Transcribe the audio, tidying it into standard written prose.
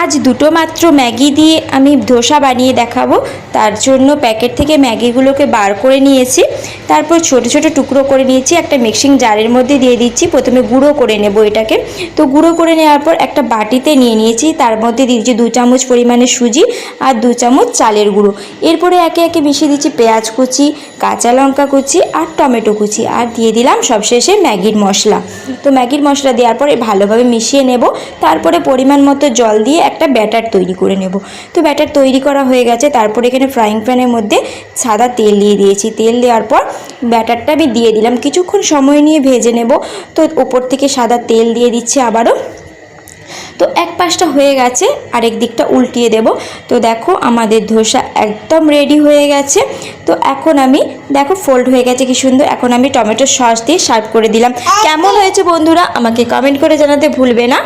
আজ দুটো মাত্র ম্যাগি দিয়ে আমি ধোসা বানিয়ে দেখাবো। তার জন্য প্যাকেট থেকে ম্যাগিগুলোকে বার করে নিয়েছি, তারপর ছোট ছোট টুকরো করে নিয়েছি। একটা মিক্সিং জারের মধ্যে দিয়ে দিচ্ছি। প্রথমে গুঁড়ো করে নেব এটাকে। তো গুঁড়ো করে নেওয়ার পর একটা বাটিতে নিয়ে নিয়েছি, তার মধ্যে দিয়ে দিচ্ছি 2 চামচ পরিমাণে সুজি আর 2 চামচ চালের গুঁড়ো। এরপরে একে একে মিশিয়ে দিচ্ছি পেঁয়াজ কুচি, কাঁচা লঙ্কা কুচি আর টমেটো কুচি, আর দিয়ে দিলাম সবশেষে ম্যাগির মশলা। তো ম্যাগির মশলা দেওয়ার পরে ভালোভাবে মিশিয়ে নেব। তারপরে পরিমাণ মতো জল দিয়ে একটা ব্যাটার তৈরি করে নেব। তো ব্যাটার তৈরি করা হয়ে গেছে। তারপর এখানে ফ্রাইং প্যানের মধ্যে সাদা তেল দিয়ে দিয়েছি। তেল দেওয়ার পর ব্যাটারটা আমি দিয়ে দিলাম, কিছুক্ষণ সময় নিয়ে ভেজে নেব। তো উপর থেকে সাদা তেল দিয়ে দিচ্ছি আবারও। তো এক পাশটা হয়ে গেছে, আরেক দিকটা উল্টিয়ে দেব। তো দেখো আমাদের ধোসা একদম রেডি হয়ে গেছে। তো এখন আমি দেখো ফোল্ড হয়ে গেছে কি সুন্দর। এখন আমি টমেটো সস দিয়ে সার্ভ করে দিলাম। কেমন হয়েছে বন্ধুরা আমাকে কমেন্ট করে জানাতে ভুলবে না।